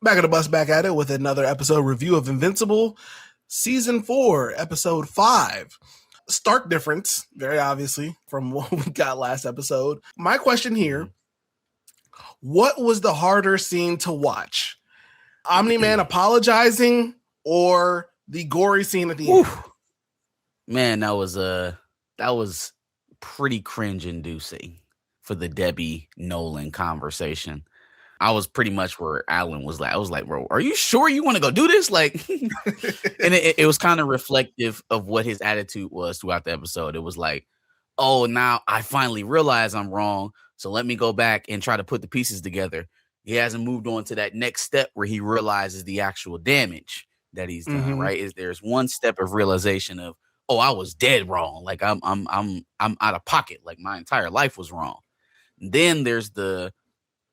Back at the bus, back at it with another episode review of Invincible, Season 4, Episode 5. Stark difference, very obviously, from what we got last episode. My question here, what was the harder scene to watch? Omni-Man apologizing or the gory scene at the end? Man, that was pretty cringe-inducing for the Debbie Nolan conversation. I was pretty much where Alan was like, I was like, bro, are you sure you want to go do this? Like, and it was kind of reflective of what his attitude was throughout the episode. It was like, oh, now I finally realize I'm wrong. So let me go back and try to put the pieces together. He hasn't moved on to that next step where he realizes the actual damage that he's done, right? There's one step of realization of, oh, I was dead wrong. Like I'm out of pocket. Like my entire life was wrong. And then there's the,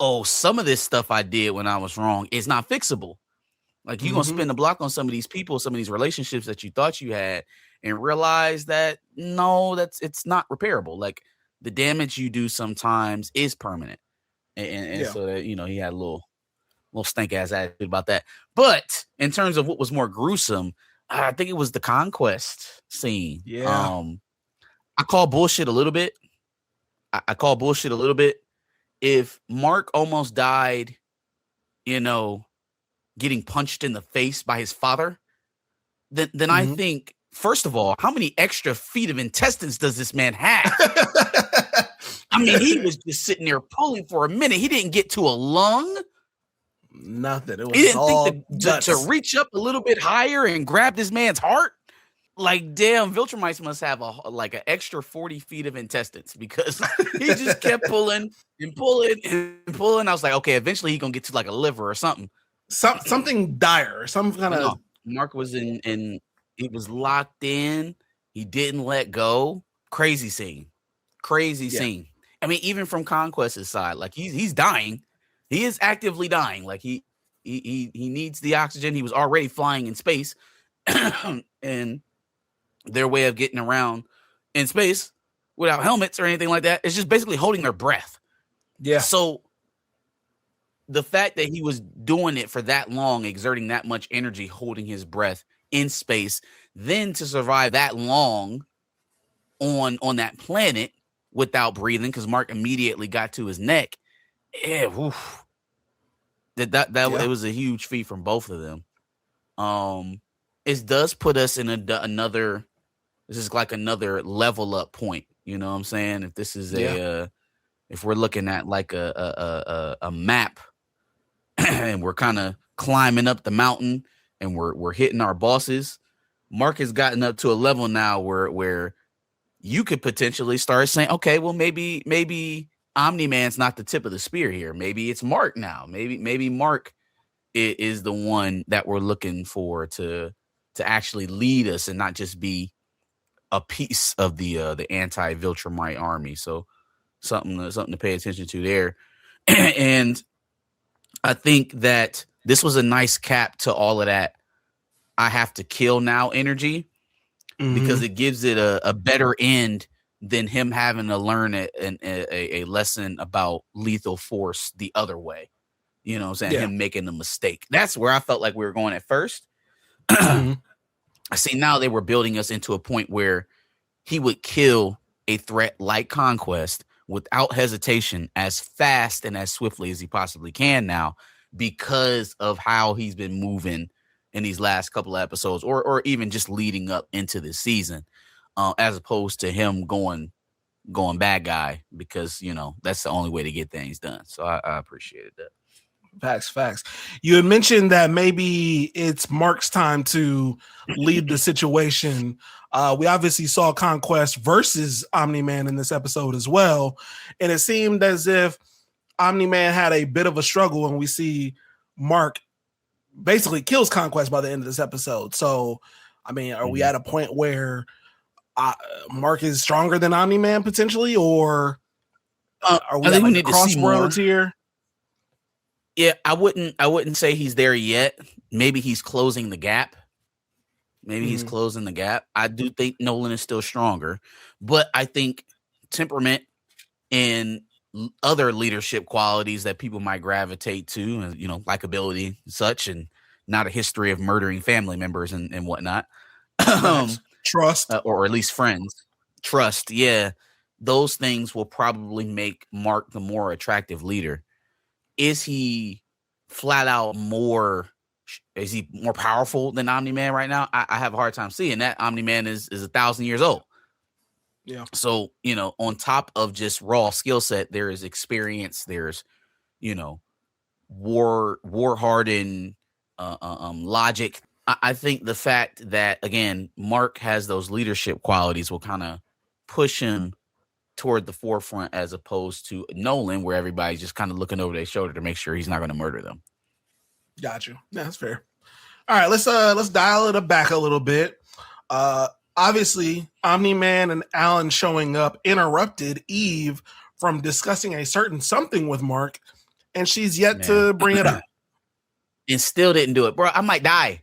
oh, some of this stuff I did when I was wrong is not fixable. Like you're going to spin the block on some of these people, some of these relationships that you thought you had and realize that no, it's not repairable. Like the damage you do sometimes is permanent. And so that, you know, he had a little stank ass attitude about that. But in terms of what was more gruesome, I think it was the Conquest scene. Yeah. I call bullshit a little bit. I call bullshit a little bit. If Mark almost died, you know, getting punched in the face by his father, then I think, first of all, how many extra feet of intestines does this man have? I mean, he was just sitting there pulling for a minute. He didn't get to a lung. Nothing. It was he didn't all think to reach up a little bit higher and grab this man's heart. Like, damn, Viltrumites must have an extra 40 feet of intestines because he just kept pulling and pulling and pulling. I was like, okay, eventually he's gonna get to like a liver or something. Something dire, some kind of. No, Mark was in. He was locked in. He didn't let go. Crazy scene. Scene. I mean, even from Conquest's side, like he's dying. He is actively dying. Like he needs the oxygen. He was already flying in space, and their way of getting around in space without helmets or anything like that is just basically holding their breath. Yeah. So the fact that he was doing it for that long, exerting that much energy, holding his breath in space, then to survive that long on that planet without breathing, because Mark immediately got to his neck. Yeah, it was a huge feat from both of them. It does put us in another. This is like another level up point. You know what I'm saying? If this is if we're looking at like a map and we're kind of climbing up the mountain and we're hitting our bosses, Mark has gotten up to a level now where you could potentially start saying, okay, well, maybe Omni-Man's not the tip of the spear here. Maybe it's Mark now. Maybe Mark is the one that we're looking for to actually lead us and not just be a piece of the anti-Viltrumite army. So something to pay attention to there. And I think that this was a nice cap to all of that I have to kill now energy, because it gives it a better end than him having to learn a lesson about lethal force the other way. You know what I'm saying? Him making a mistake. That's where I felt like we were going at first. I see now they were building us into a point where he would kill a threat like Conquest without hesitation, as fast and as swiftly as he possibly can now, because of how he's been moving in these last couple of episodes, or even just leading up into this season, as opposed to him going bad guy, because, you know, that's the only way to get things done. So I appreciated that. Facts. You had mentioned that maybe it's Mark's time to lead the situation. We obviously saw Conquest versus Omni-Man in this episode as well. And it seemed as if Omni-Man had a bit of a struggle, and we see Mark basically kills Conquest by the end of this episode. So, I mean, are we at a point where Mark is stronger than Omni-Man potentially, or are we at like a crossroads here? Yeah, I wouldn't say he's there yet. Maybe he's closing the gap. I do think Nolan is still stronger, but I think temperament and other leadership qualities that people might gravitate to, and likability and such, and not a history of murdering family members and whatnot. Trust, or at least friends. Trust, yeah. Those things will probably make Mark the more attractive leader. Is he flat out more? Is he more powerful than Omni-Man right now? I have a hard time seeing that. Omni-Man is 1,000 years old. Yeah. So, on top of just raw skill set, there is experience. There's, war hardened logic. I think the fact that, again, Mark has those leadership qualities will kind of push him toward the forefront, as opposed to Nolan, where everybody's just kind of looking over their shoulder to make sure he's not going to murder them. Got you. Yeah, that's fair. All right, let's dial it back a little bit. Obviously, Omni-Man and Alan showing up interrupted Eve from discussing a certain something with Mark, and she's yet to bring it up. And still didn't do it. Bro, I might die.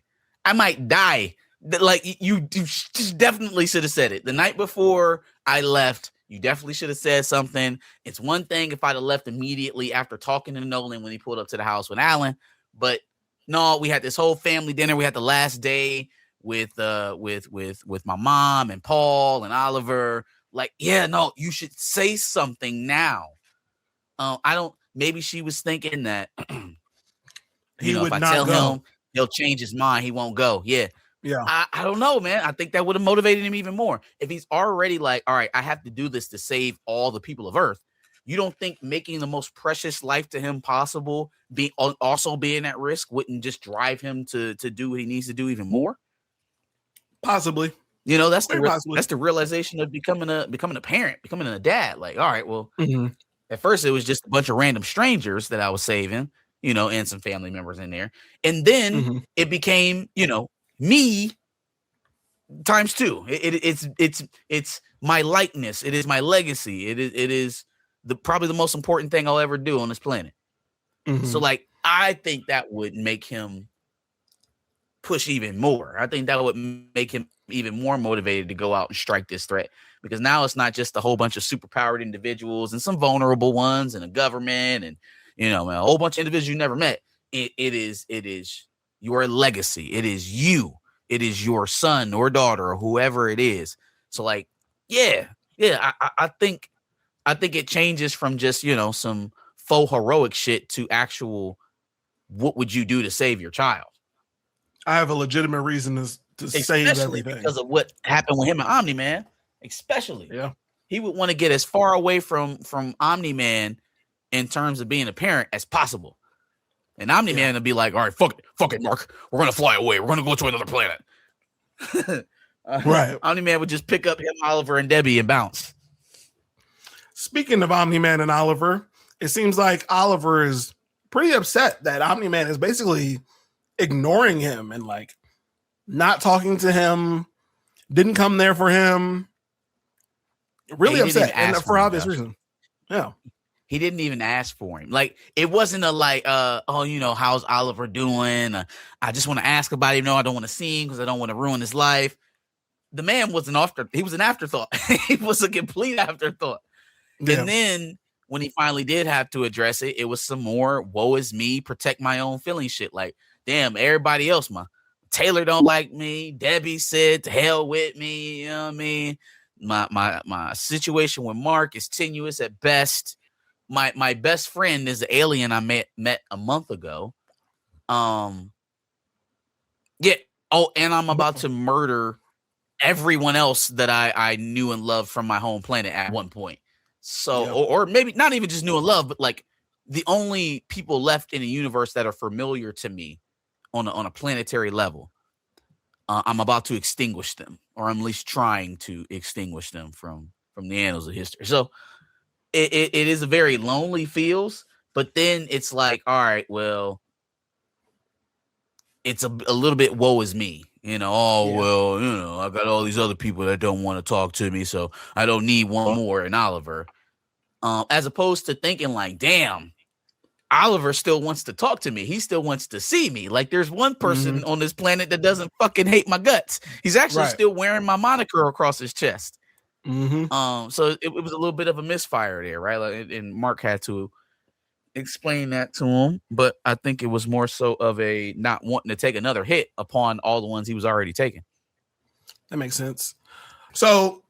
Like, you just definitely should have said it. The night before I left, you definitely should have said something. It's one thing if I'd have left immediately after talking to Nolan when he pulled up to the house with Alan, but no, we had this whole family dinner. We had the last day with my mom and Paul and Oliver. Like, yeah, no, you should say something now. Maybe she was thinking that if I tell him, he'll change his mind. He won't go. Yeah. Yeah. I don't know, man. I think that would have motivated him even more. If he's already like, all right, I have to do this to save all the people of Earth. You don't think making the most precious life to him possible, also being at risk, wouldn't just drive him to do what he needs to do even more? Possibly. That's the realization of becoming a parent, becoming a dad. Like, all right, well, at first it was just a bunch of random strangers that I was saving, and some family members in there. And then it became, me times two. It's my likeness. It is my legacy. It is probably the most important thing I'll ever do on this planet. So, like, I think that would make him push even more. I think that would make him even more motivated to go out and strike this threat, because now it's not just a whole bunch of superpowered individuals and some vulnerable ones and a government and a whole bunch of individuals you never met. It is your legacy. It is you. It is your son or daughter or whoever it is. So, like, yeah. I think it changes from just some faux heroic shit to actual, what would you do to save your child? I have a legitimate reason to save everything, because of what happened with him and Omni-Man. Especially, yeah, he would want to get as far away from Omni-Man in terms of being a parent as possible. And Omni-Man would be like, all right, fuck it, Mark. We're going to fly away. We're going to go to another planet. Right. Omni-Man would just pick up him, Oliver, and Debbie and bounce. Speaking of Omni-Man and Oliver, it seems like Oliver is pretty upset that Omni-Man is basically ignoring him and, like, not talking to him, didn't come there for him. Really upset, and for obvious reason. Yeah. He didn't even ask for him. Like, it wasn't a like, how's Oliver doing? I just want to ask about him. No, I don't want to see him because I don't want to ruin his life. The man was an afterthought. He was a complete afterthought. Yeah. And then when he finally did have to address it, it was some more woe is me, protect my own feeling shit. Like, damn, everybody else, Taylor don't like me. Debbie said to hell with me. You know what I mean? My situation with Mark is tenuous at best. My best friend is the alien I met a month ago. Yeah. Oh, and I'm about to murder everyone else that I knew and loved from my home planet at one point. So, or maybe not even just knew and loved, but like the only people left in the universe that are familiar to me on a planetary level. I'm about to extinguish them, or I'm at least trying to extinguish them from the annals of history. So it is a very lonely feels, but then it's like, all right, well, it's a little bit woe is me, well, I got all these other people that don't want to talk to me, so I don't need one more in Oliver. As opposed to thinking like, damn, Oliver still wants to talk to me. He still wants to see me. Like, there's one person on this planet that doesn't fucking hate my guts. He's actually still wearing my moniker across his chest. So it was a little bit of a misfire there, right? Like, and Mark had to explain that to him, but I think it was more so of a not wanting to take another hit upon all the ones he was already taking. That makes sense. So,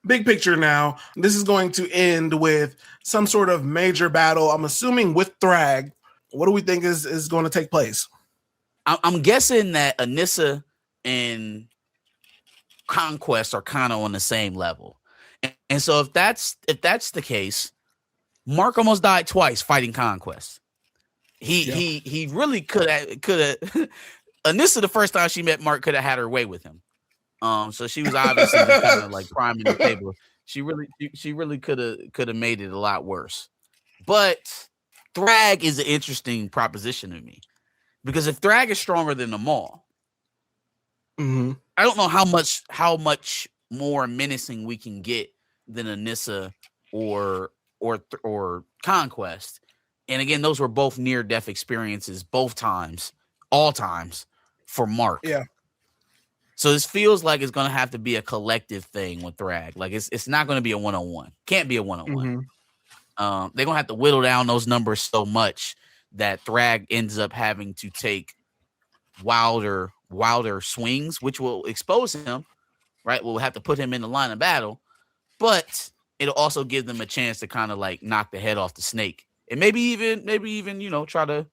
big picture now, this is going to end with some sort of major battle. I'm assuming with Thragg. What do we think is going to take place? I'm guessing that Anissa and Conquest are kind of on the same level, and so if that's the case, Mark almost died twice fighting Conquest. He really could have Anissa, the first time she met Mark, could have had her way with him. So she was obviously just kind of like priming the table. She really could have made it a lot worse. But Thragg is an interesting proposition to me, because if Thragg is stronger than them all, I don't know how much more menacing we can get than Anissa or Conquest. And again, those were both near-death experiences, both times, all times for Mark. Yeah. So this feels like it's going to have to be a collective thing with Thragg. Like it's not going to be a one-on-one. Can't be a one-on-one. They're going to have to whittle down those numbers so much that Thragg ends up having to take wilder swings, which will expose him, right? We'll have to put him in the line of battle, but it'll also give them a chance to kind of like knock the head off the snake. And maybe even, try to,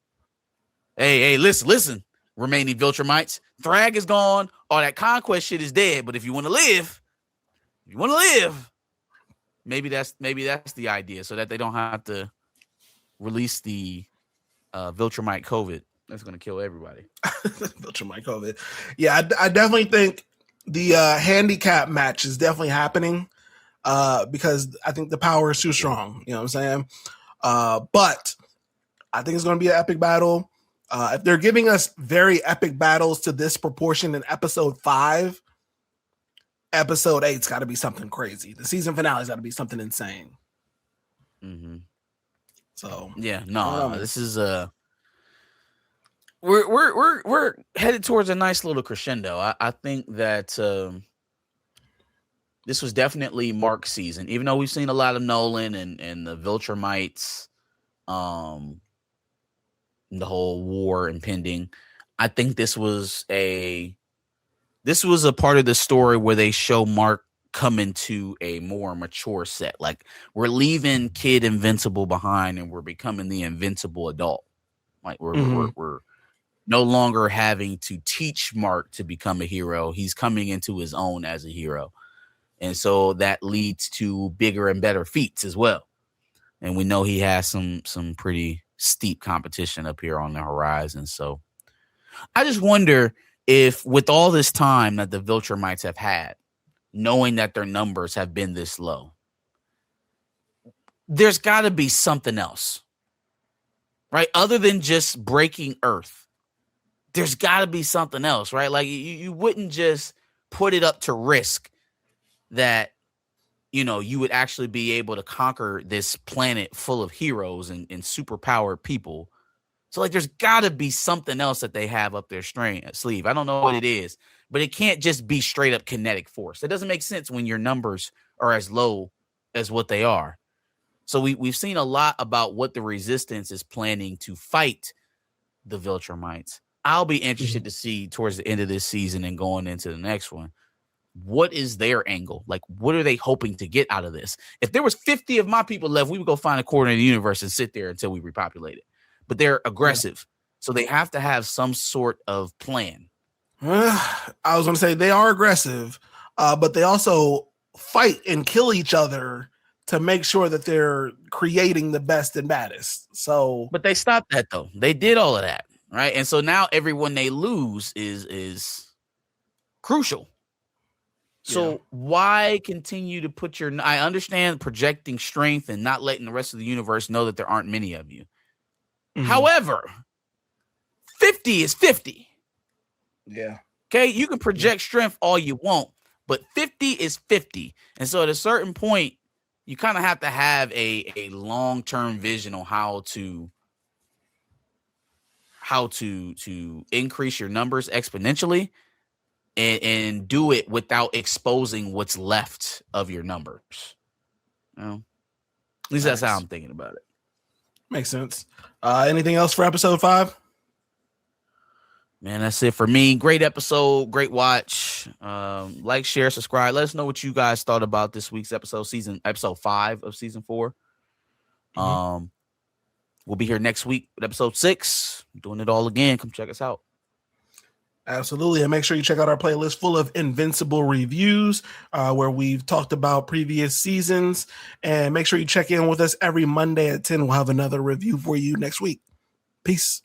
hey, listen, remaining Viltrumites, Thragg is gone. All that Conquest shit is dead. But if you want to live, maybe that's the idea, so that they don't have to release the Viltrumite COVID. That's going to kill everybody. Viltrumite COVID. Yeah, I definitely think the handicap match is definitely happening because I think the power is too strong. You know what I'm saying? But I think it's going to be an epic battle. If they're giving us very epic battles to this proportion in episode 5, episode 8's got to be something crazy. The season finale's got to be something insane. So yeah, no, this is we're headed towards a nice little crescendo. I think that this was definitely Mark's season, even though we've seen a lot of Nolan and the Viltrumites, the whole war impending. I think this was a part of the story where they show Mark coming to a more mature set. Like, we're leaving kid Invincible behind and we're becoming the invincible adult. Like we're no longer having to teach Mark to become a hero. He's coming into his own as a hero. And so that leads to bigger and better feats as well. And we know he has some pretty steep competition up here on the horizon. So I just wonder if, with all this time that the Viltrumites have had, knowing that their numbers have been this low, there's got to be something else, right? Other than just breaking Earth, there's got to be something else, right? Like you wouldn't just put it up to risk that, you would actually be able to conquer this planet full of heroes and superpowered people. So, like, there's got to be something else that they have up their sleeve. I don't know what it is, but it can't just be straight up kinetic force. It doesn't make sense when your numbers are as low as what they are. So we've seen a lot about what the Resistance is planning to fight the Viltrumites. I'll be interested to see towards the end of this season and going into the next one, what is their angle? Like, what are they hoping to get out of this? If there was 50 of my people left, we would go find a corner of the universe and sit there until we repopulate it. But they're aggressive, so they have to have some sort of plan. I was going to say they are aggressive, but they also fight and kill each other to make sure that they're creating the best and baddest. So, but they stopped that though. They did all of that, right? And so now everyone they lose is crucial. So why continue to put I understand projecting strength and not letting the rest of the universe know that there aren't many of you. However, 50 is 50. Yeah. Okay. You can project strength all you want, but 50 is 50. And so at a certain point, you kind of have to have a long-term vision on how to increase your numbers exponentially. and do it without exposing what's left of your numbers. You know? At least that's how I'm thinking about it. Makes sense. Anything else for episode 5? Man, that's it for me. Great episode, great watch. Like, share, subscribe. Let us know what you guys thought about this week's episode 5 of season 4. We'll be here next week with episode 6. Doing it all again. Come check us out. Absolutely. And make sure you check out our playlist full of Invincible reviews, where we've talked about previous seasons. And make sure you check in with us every Monday at 10. We'll have another review for you next week. Peace.